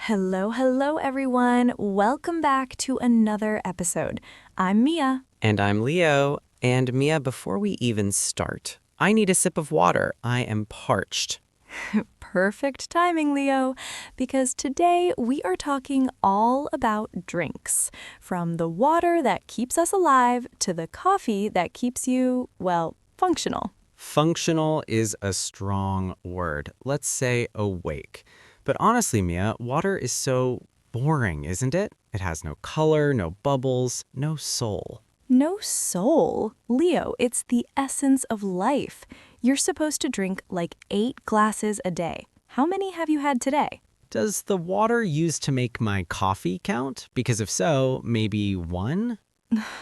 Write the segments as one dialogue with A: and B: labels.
A: Hello, everyone. Welcome back to another episode. I'm Mia.
B: And I'm Leo. And Mia, before we even start, I need a sip of water. I am parched.
A: Perfect timing, Leo, because today we are talking all about drinks. From the water that keeps us alive to the coffee that keeps you, well, functional.
B: Functional is a strong word. Let's say awake. But honestly, Mia, water is so boring, isn't it? It has no color, no bubbles, no soul.
A: No soul. Leo, it's the essence of life. You're supposed to drink like 8 glasses a day. How many have you had today?
B: Does the water used to make my coffee count? Because if so, maybe 1?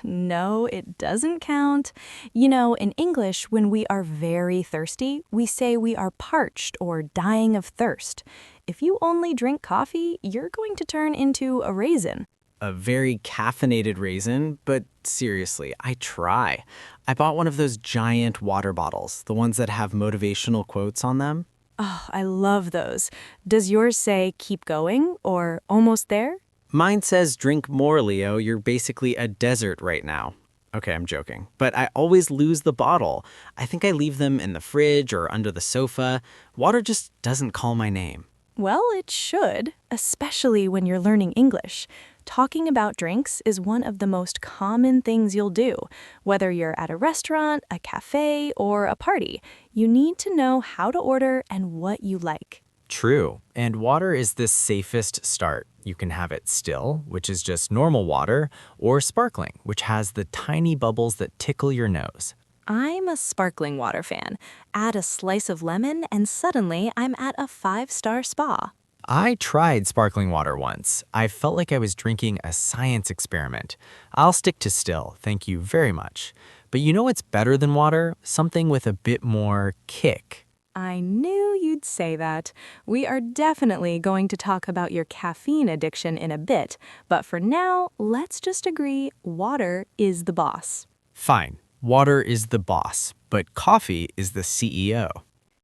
A: No, it doesn't count. You know, in English, when we are very thirsty, we say we are parched or dying of thirst. If you only drink coffee, you're going to turn into a raisin.
C: A very caffeinated raisin, but seriously, I try. I bought one of those giant water bottles, the ones that have motivational quotes on them.
A: Oh, I love those. Does yours say keep going or almost there?
C: Mine says drink more, Leo, you're basically a desert right now. Okay, I'm joking. But I always lose the bottle. I think I leave them in the fridge or under the sofa. Water just doesn't call my name.
A: Well, it should, especially when you're learning English. Talking about drinks is one of the most common things you'll do. Whether you're at a restaurant, a cafe, or a party, you need to know how to order and what you like.
C: True. And water is the safest start. You can have it still, which is just normal water, or sparkling, which has the tiny bubbles that tickle your nose.
A: I'm a sparkling water fan. Add a slice of lemon and suddenly I'm at a 5-star spa.
C: I tried sparkling water once. I felt like I was drinking a science experiment. I'll stick to still, thank you very much. But you know what's better than water? Something with a bit more kick.
A: I knew you'd say that. We are definitely going to talk about your caffeine addiction in a bit, but for now, let's just agree water is the boss.
C: Fine, water is the boss, but coffee is the CEO.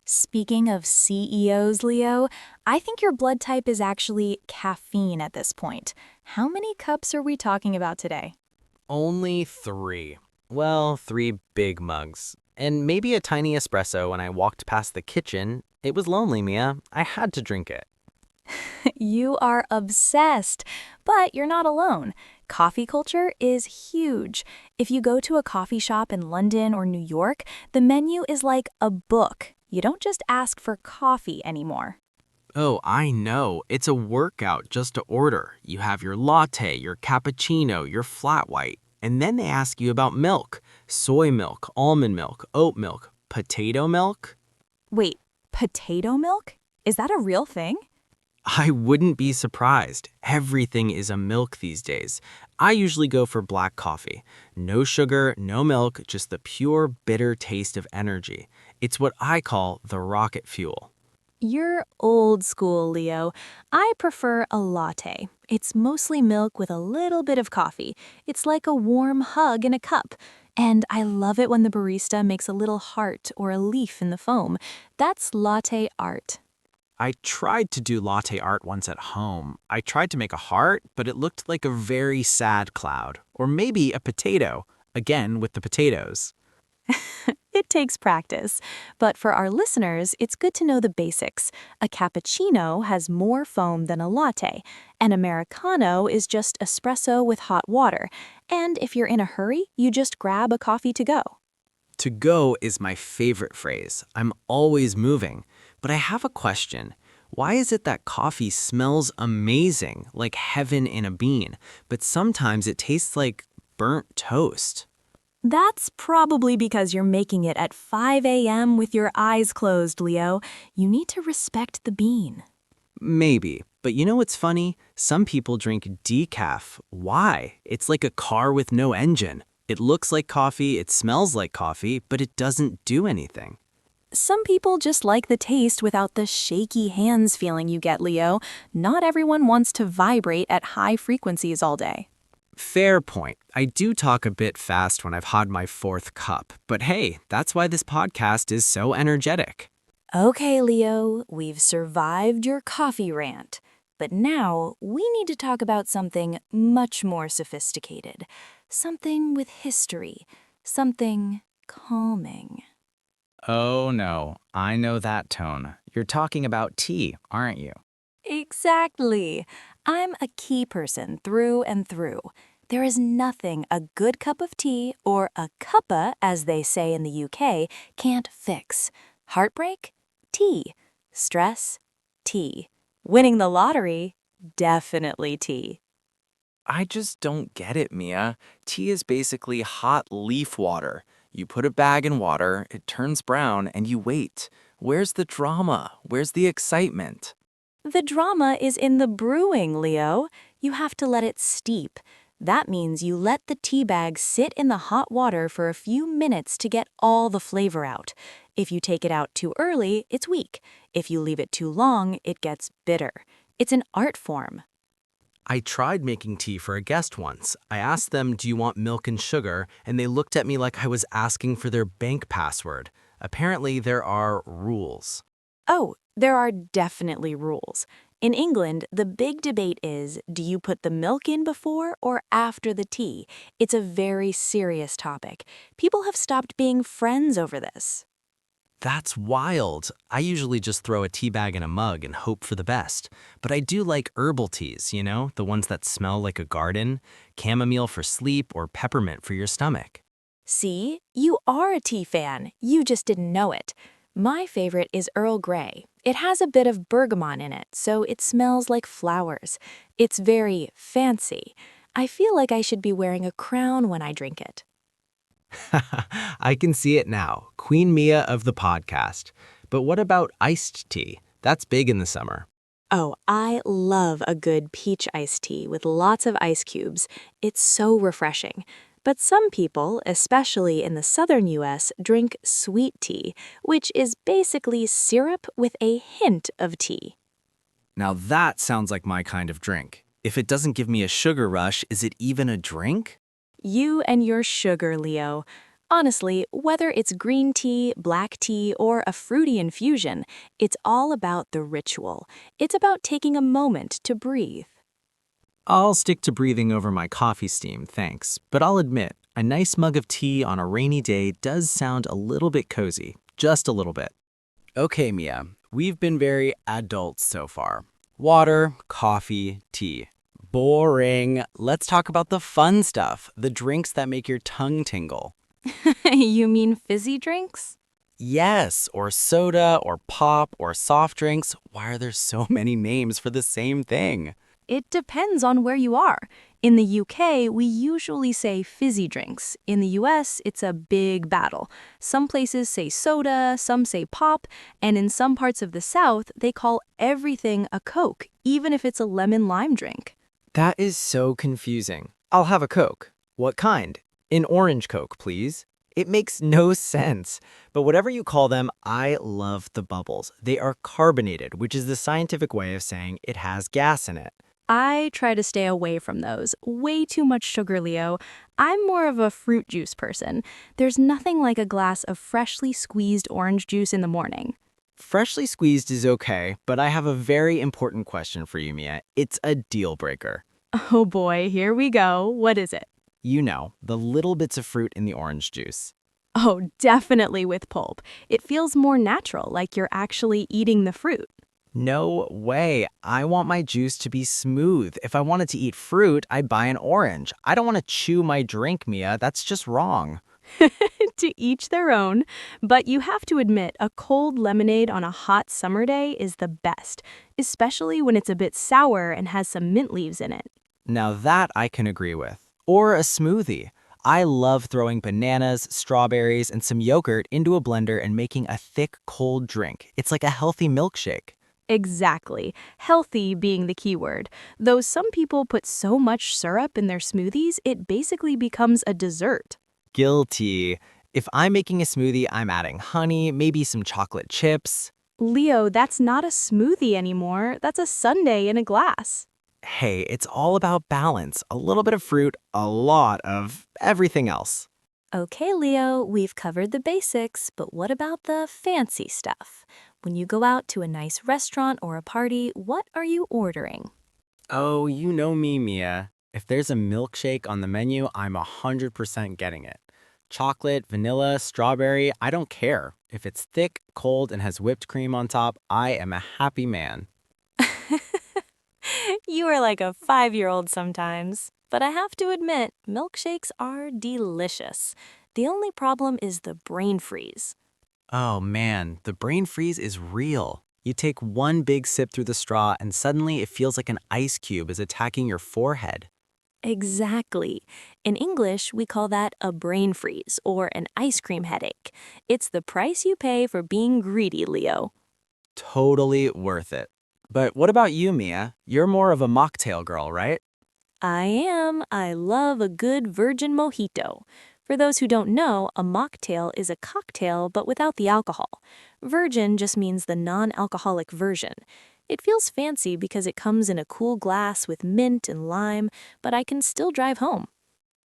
A: Speaking of CEOs, Leo, I think your blood type is actually caffeine at this point. How many cups are we talking about today?
C: Only 3. Well, 3 big mugs. And maybe a tiny espresso when I walked past the kitchen. It was lonely, Mia. I had to drink it.
A: You are obsessed, but you're not alone. Coffee culture is huge. If you go to a coffee shop in London or New York, the menu is like a book. You don't just ask for coffee anymore.
C: Oh, I know. It's a workout just to order. You have your latte, your cappuccino, your flat white. And then they ask you about milk. Soy milk, almond milk, oat milk, potato milk.
A: Wait, potato milk? Is that a real thing?
C: I wouldn't be surprised. Everything is a milk these days. I usually go for black coffee. No sugar, no milk, just the pure, bitter taste of energy. It's what I call the rocket fuel.
A: You're old school, Leo. I prefer a latte. It's mostly milk with a little bit of coffee. It's like a warm hug in a cup. And I love it when the barista makes a little heart or a leaf in the foam. That's latte art.
C: I tried to do latte art once at home. I tried to make a heart, but it looked like a very sad cloud. Or maybe a potato. Again, with the potatoes.
A: It takes practice, but for our listeners, it's good to know the basics. A cappuccino has more foam than a latte. An Americano is just espresso with hot water. And if you're in a hurry, you just grab a coffee to go.
C: To go is my favorite phrase. I'm always moving. But I have a question. Why is it that coffee smells amazing, like heaven in a bean, but sometimes it tastes like burnt toast?
A: That's probably because you're making it at 5 a.m. with your eyes closed, Leo. You need to respect the bean.
C: Maybe. But you know what's funny? Some people drink decaf. Why? It's like a car with no engine. It looks like coffee, it smells like coffee, but it doesn't do anything.
A: Some people just like the taste without the shaky hands feeling you get, Leo. Not everyone wants to vibrate at high frequencies all day.
C: Fair point. I do talk a bit fast when I've had my 4th cup, but hey, that's why this podcast is so energetic.
A: Okay, Leo, we've survived your coffee rant. But now we need to talk about something much more sophisticated. Something with history. Something calming.
C: Oh no, I know that tone. You're talking about tea, aren't you?
A: Exactly. I'm a tea person through and through. There is nothing a good cup of tea, or a cuppa, as they say in the UK, can't fix. Heartbreak? Tea. Stress? Tea. Winning the lottery? Definitely tea.
D: I just don't get it, Mia. Tea is basically hot leaf water. You put a bag in water, it turns brown, and you wait. Where's the drama? Where's the excitement?
A: The drama is in the brewing, Leo. You have to let it steep. That means you let the tea bag sit in the hot water for a few minutes to get all the flavor out. If you take it out too early, it's weak. If you leave it too long, it gets bitter. It's an art form.
C: I tried making tea for a guest once. I asked them, "Do you want milk and sugar?" And they looked at me like I was asking for their bank password. Apparently, there are rules.
A: Oh, there are definitely rules. In England, the big debate is, do you put the milk in before or after the tea? It's a very serious topic. People have stopped being friends over this.
C: That's wild. I usually just throw a tea bag in a mug and hope for the best. But I do like herbal teas, the ones that smell like a garden, chamomile for sleep or peppermint for your stomach.
A: See, you are a tea fan. You just didn't know it. My favorite is Earl Grey. It has a bit of bergamot in it, so it smells like flowers. It's very fancy. I feel like I should be wearing a crown when I drink it.
C: I can see it now. Queen Mia of the podcast. But what about iced tea? That's big in the summer.
A: Oh, I love a good peach iced tea with lots of ice cubes. It's so refreshing. But some people, especially in the southern US, drink sweet tea, which is basically syrup with a hint of tea.
C: Now that sounds like my kind of drink. If it doesn't give me a sugar rush, is it even a drink?
A: You and your sugar, Leo. Honestly, whether it's green tea, black tea, or a fruity infusion, it's all about the ritual. It's about taking a moment to breathe.
C: I'll stick to breathing over my coffee steam, thanks. But I'll admit, a nice mug of tea on a rainy day does sound a little bit cozy. Just a little bit. Okay, Mia, we've been very adult so far. Water, coffee, tea. Boring. Let's talk about the fun stuff, the drinks that make your tongue tingle.
A: You mean fizzy drinks?
C: Yes, or soda, or pop, or soft drinks. Why are there so many names for the same thing?
A: It depends on where you are. In the UK, we usually say fizzy drinks. In the US, it's a big battle. Some places say soda, some say pop, and in some parts of the South, they call everything a Coke, even if it's a lemon lime drink.
E: That is so confusing. I'll have a Coke. What kind? An orange Coke, please. It makes no sense. But whatever you call them, I love the bubbles. They are carbonated, which is the scientific way of saying it has gas in it.
A: I try to stay away from those. Way too much sugar, Leo. I'm more of a fruit juice person. There's nothing like a glass of freshly squeezed orange juice in the morning.
E: Freshly squeezed is okay, but I have a very important question for you, Mia. It's a deal breaker.
A: Oh boy, here we go. What is it?
E: You know, the little bits of fruit in the orange juice.
A: Oh, definitely with pulp. It feels more natural, like you're actually eating the fruit.
E: No way. I want my juice to be smooth. If I wanted to eat fruit, I'd buy an orange. I don't want to chew my drink, Mia. That's just wrong.
A: To each their own, but you have to admit a cold lemonade on a hot summer day is the best, especially when it's a bit sour and has some mint leaves in it.
E: Now that I can agree with. Or a smoothie. I love throwing bananas, strawberries, and some yogurt into a blender and making a thick, cold drink. It's like a healthy milkshake.
A: Exactly. Healthy being the key word. Though some people put so much syrup in their smoothies, it basically becomes a dessert.
E: Guilty. If I'm making a smoothie, I'm adding honey, maybe some chocolate chips.
A: Leo, that's not a smoothie anymore. That's a sundae in a glass.
E: Hey, it's all about balance. A little bit of fruit, a lot of everything else.
A: Okay, Leo, we've covered the basics, but what about the fancy stuff? When you go out to a nice restaurant or a party, what are you ordering?
C: Oh, you know me, Mia. If there's a milkshake on the menu, I'm 100% getting it. Chocolate, vanilla, strawberry, I don't care. If it's thick, cold, and has whipped cream on top, I am a happy man.
A: You are like a 5-year-old sometimes. But I have to admit, milkshakes are delicious. The only problem is the brain freeze.
C: Oh man, the brain freeze is real. You take one big sip through the straw and suddenly it feels like an ice cube is attacking your forehead.
A: Exactly. In English, we call that a brain freeze or an ice cream headache. It's the price you pay for being greedy, Leo.
C: Totally worth it. But what about you, Mia? You're more of a mocktail girl, right?
A: I am. I love a good virgin mojito. For those who don't know, a mocktail is a cocktail but without the alcohol. Virgin just means the non-alcoholic version. It feels fancy because it comes in a cool glass with mint and lime, but I can still drive home.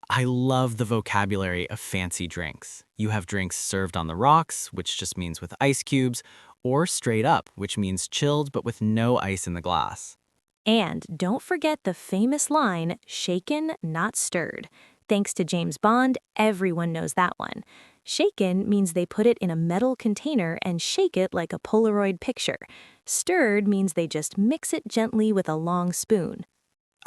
C: I love the vocabulary of fancy drinks. You have drinks served on the rocks, which just means with ice cubes, or straight up, which means chilled but with no ice in the glass.
A: And don't forget the famous line, shaken, not stirred. Thanks to James Bond, everyone knows that one. Shaken means they put it in a metal container and shake it like a Polaroid picture. Stirred means they just mix it gently with a long spoon.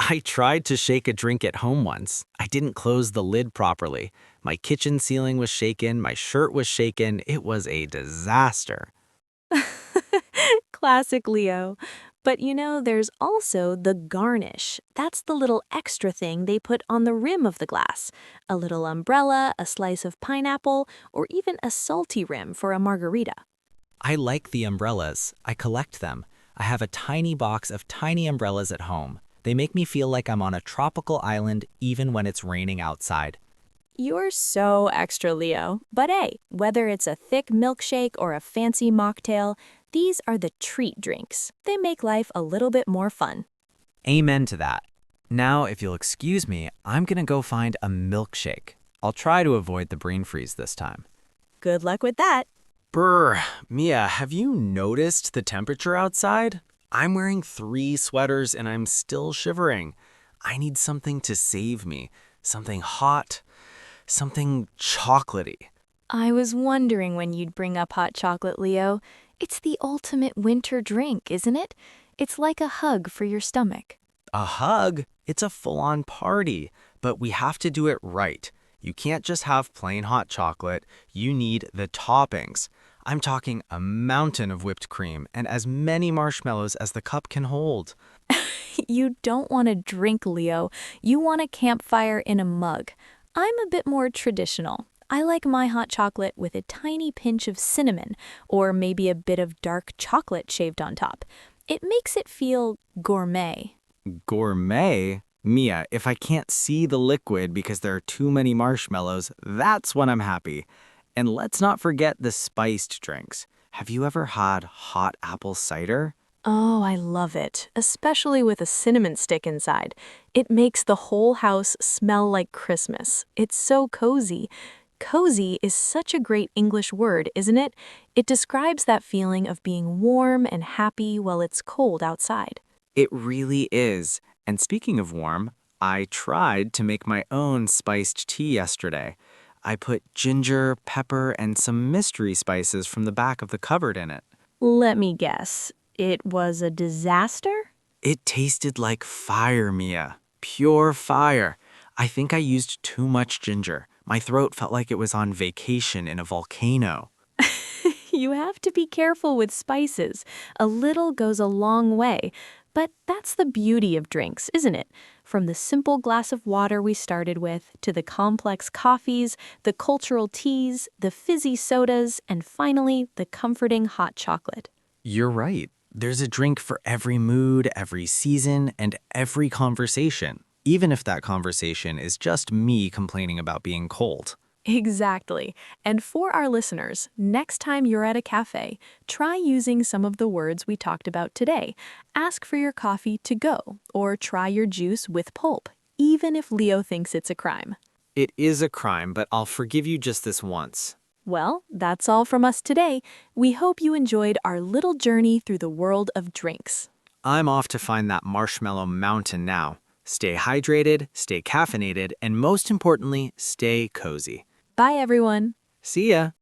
C: I tried to shake a drink at home once. I didn't close the lid properly. My kitchen ceiling was shaken, my shirt was shaken. It was a disaster.
A: Classic Leo. But you know, there's also the garnish. That's the little extra thing they put on the rim of the glass. A little umbrella, a slice of pineapple, or even a salty rim for a margarita.
C: I like the umbrellas. I collect them. I have a tiny box of tiny umbrellas at home. They make me feel like I'm on a tropical island even when it's raining outside.
A: You're so extra, Leo. But hey, whether it's a thick milkshake or a fancy mocktail, these are the treat drinks. They make life a little bit more fun.
C: Amen to that. Now, if you'll excuse me, I'm gonna go find a milkshake. I'll try to avoid the brain freeze this time.
A: Good luck with that.
C: Brr, Mia, have you noticed the temperature outside? I'm wearing 3 sweaters and I'm still shivering. I need something to save me. Something hot. Something chocolatey.
A: I was wondering when you'd bring up hot chocolate, Leo. It's the ultimate winter drink, isn't it? It's like a hug for your stomach.
C: A hug? It's a full-on party, but we have to do it right. You can't just have plain hot chocolate. You need the toppings. I'm talking a mountain of whipped cream and as many marshmallows as the cup can hold.
A: You don't want a drink, Leo. You want a campfire in a mug. I'm a bit more traditional. I like my hot chocolate with a tiny pinch of cinnamon, or maybe a bit of dark chocolate shaved on top. It makes it feel gourmet.
C: Gourmet? Mia, if I can't see the liquid because there are too many marshmallows, that's when I'm happy. And let's not forget the spiced drinks. Have you ever had hot apple cider?
A: Oh, I love it, especially with a cinnamon stick inside. It makes the whole house smell like Christmas. It's so cozy. Cozy is such a great English word, isn't it? It describes that feeling of being warm and happy while it's cold outside.
C: It really is. And speaking of warm, I tried to make my own spiced tea yesterday. I put ginger, pepper, and some mystery spices from the back of the cupboard in it.
A: Let me guess. It was a disaster?
C: It tasted like fire, Mia. Pure fire. I think I used too much ginger. My throat felt like it was on vacation in a volcano.
A: You have to be careful with spices. A little goes a long way. But that's the beauty of drinks, isn't it? From the simple glass of water we started with, to the complex coffees, the cultural teas, the fizzy sodas, and finally, the comforting hot chocolate.
C: You're right. There's a drink for every mood, every season, and every conversation, even if that conversation is just me complaining about being cold.
A: Exactly. And for our listeners, next time you're at a cafe, try using some of the words we talked about today. Ask for your coffee to go, or try your juice with pulp, even if Leo thinks it's a crime.
C: It is a crime, but I'll forgive you just this once.
A: Well, that's all from us today. We hope you enjoyed our little journey through the world of drinks.
C: I'm off to find that marshmallow mountain now. Stay hydrated, stay caffeinated, and most importantly, stay cozy.
A: Bye, everyone.
C: See ya!